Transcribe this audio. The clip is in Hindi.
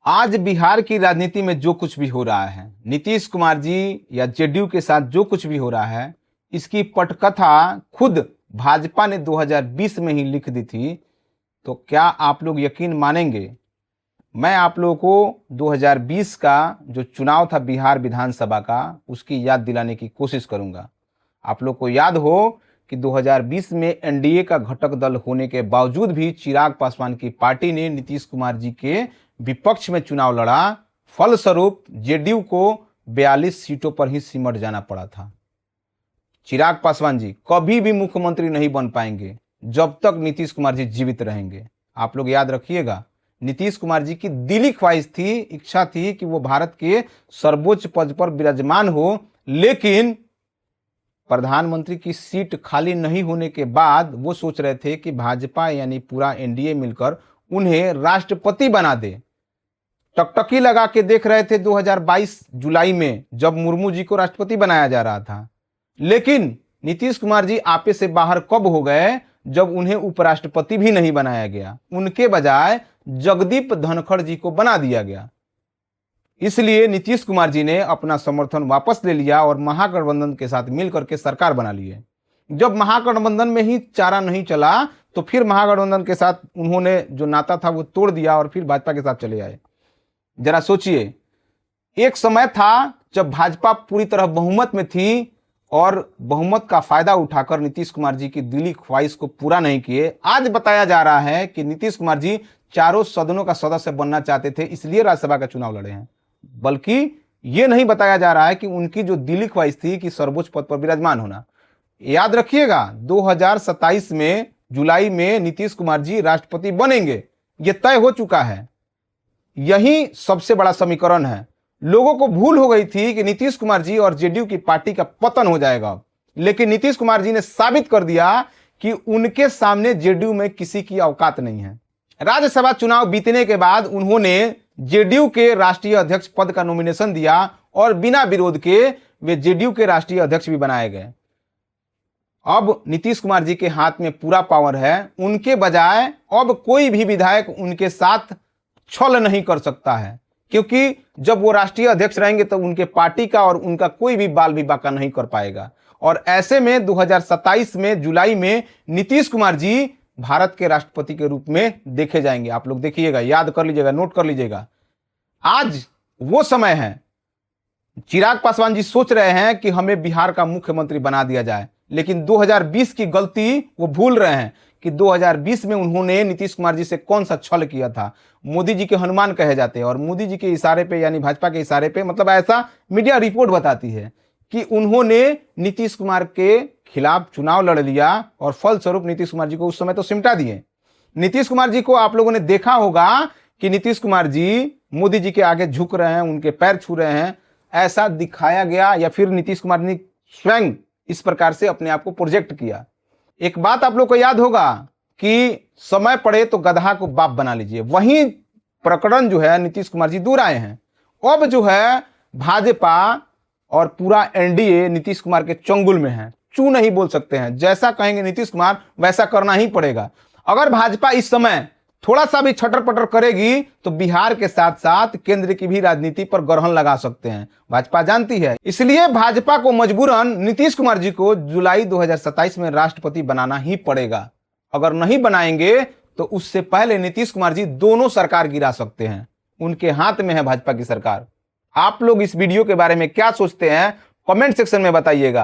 आज बिहार की राजनीति में जो कुछ भी हो रहा है, नीतीश कुमार जी या जेडीयू के साथ जो कुछ भी हो रहा है, इसकी पटकथा खुद भाजपा ने 2020 में ही लिख दी थी। तो क्या आप लोग यकीन मानेंगे, मैं आप लोगों को 2020 का जो चुनाव था बिहार विधानसभा का, उसकी याद दिलाने की कोशिश करूंगा। आप लोग को याद हो कि 2020 में एनडीए का घटक दल होने के बावजूद भी चिराग पासवान की पार्टी ने नीतीश कुमार जी के विपक्ष में चुनाव लड़ा। फलस्वरूप जेडीयू को 42 सीटों पर ही सिमट जाना पड़ा था। चिराग पासवान जी कभी भी मुख्यमंत्री नहीं बन पाएंगे जब तक नीतीश कुमार जी जीवित रहेंगे। आप लोग याद रखिएगा, नीतीश कुमार जी की दिली ख्वाहिश थी, इच्छा थी कि वो भारत के सर्वोच्च पद पर विराजमान हो, लेकिन प्रधानमंत्री की सीट खाली नहीं होने के बाद वो सोच रहे थे कि भाजपा यानी पूरा एनडीए मिलकर उन्हें राष्ट्रपति बना दे। टकटकी लगा के देख रहे थे 2022 जुलाई में, जब मुर्मू जी को राष्ट्रपति बनाया जा रहा था। लेकिन नीतीश कुमार जी आपे से बाहर कब हो गए, जब उन्हें उपराष्ट्रपति भी नहीं बनाया गया। उनके बजाय जगदीप धनखड़ जी को बना दिया गया। इसलिए नीतीश कुमार जी ने अपना समर्थन वापस ले लिया और महागठबंधन के साथ मिलकर के सरकार बना ली है। जब महागठबंधन में ही चारा नहीं चला तो फिर महागठबंधन के साथ उन्होंने जो नाता था वो तोड़ दिया और फिर भाजपा के साथ चले आए। जरा सोचिए, एक समय था जब भाजपा पूरी तरह बहुमत में थी और बहुमत का फायदा उठाकर नीतीश कुमार जी की दिली ख्वाहिश को पूरा नहीं किए। आज बताया जा रहा है कि नीतीश कुमार जी चारों सदनों का सदस्य बनना चाहते थे, इसलिए राज्यसभा का चुनाव लड़े हैं। बल्कि यह नहीं बताया जा रहा है कि उनकी जो दिली ख्वाहिश थी कि सर्वोच्च पद पर विराजमान होना। याद रखिएगा, 2027 में जुलाई में नीतीश कुमार जी राष्ट्रपति बनेंगे, यह तय हो चुका है। यही सबसे बड़ा समीकरण है। लोगों को भूल हो गई थी कि नीतीश कुमार जी और जेडीयू की पार्टी का पतन हो जाएगा, लेकिन नीतीश कुमार जी ने साबित कर दिया कि उनके सामने जेडीयू में किसी की औकात नहीं है। राज्यसभा चुनाव बीतने के बाद उन्होंने जेडीयू के राष्ट्रीय अध्यक्ष पद का नॉमिनेशन दिया और बिना विरोध के वे जेडीयू के राष्ट्रीय अध्यक्ष भी बनाए गए। अब नीतीश कुमार जी के हाथ में पूरा पावर है। उनके बजाय अब कोई भी विधायक उनके साथ छल नहीं कर सकता है, क्योंकि जब वो राष्ट्रीय अध्यक्ष रहेंगे तो उनके पार्टी का और उनका कोई भी बाल भी बाका नहीं कर पाएगा। और ऐसे में 2027 में जुलाई में नीतीश कुमार जी भारत के राष्ट्रपति के रूप में देखे जाएंगे। आप लोग देखिएगा, याद कर लीजिएगा, नोट कर लीजिएगा। आज वो समय है। चिराग पासवान जी सोच रहे हैं कि हमें बिहार का मुख्यमंत्री बना दिया जाए, लेकिन 2020 की गलती वो भूल रहे हैं कि 2020 में उन्होंने नीतीश कुमार जी से कौन सा छल किया था। मोदी जी के हनुमान कहे जाते हैं और मोदी जी के इशारे पे यानी भाजपा के इशारे पे, मतलब ऐसा मीडिया रिपोर्ट बताती है कि उन्होंने नीतीश कुमार के खिलाफ चुनाव लड़ लिया और फलस्वरूप नीतीश कुमार जी को उस समय तो सिमटा दिए। नीतीश कुमार जी को आप लोगों ने देखा होगा कि नीतीश कुमार जी मोदी जी के आगे झुक रहे हैं, उनके पैर छू रहे हैं, ऐसा दिखाया गया, या फिर नीतीश कुमार ने स्वयं इस प्रकार से अपने आप को प्रोजेक्ट किया। एक बात आप लोग को याद होगा कि समय पड़े तो गधा को बाप बना लीजिए। वही प्रकरण जो है नीतीश कुमार जी दूर आए हैं। अब जो है भाजपा और पूरा एनडीए नीतीश कुमार के चंगुल में है। चू नहीं बोल सकते हैं, जैसा कहेंगे नीतीश कुमार वैसा करना ही पड़ेगा। अगर भाजपा इस समय थोड़ा सा भी छटर पटर करेगी तो बिहार के साथ साथ केंद्र की भी राजनीति पर ग्रहण लगा सकते हैं, भाजपा जानती है। इसलिए भाजपा को मजबूरन नीतीश कुमार जी को जुलाई 2027 में राष्ट्रपति बनाना ही पड़ेगा। अगर नहीं बनाएंगे तो उससे पहले नीतीश कुमार जी दोनों सरकार गिरा सकते हैं। उनके हाथ में है भाजपा की सरकार। आप लोग इस वीडियो के बारे में क्या सोचते हैं, कमेंट सेक्शन में बताइएगा।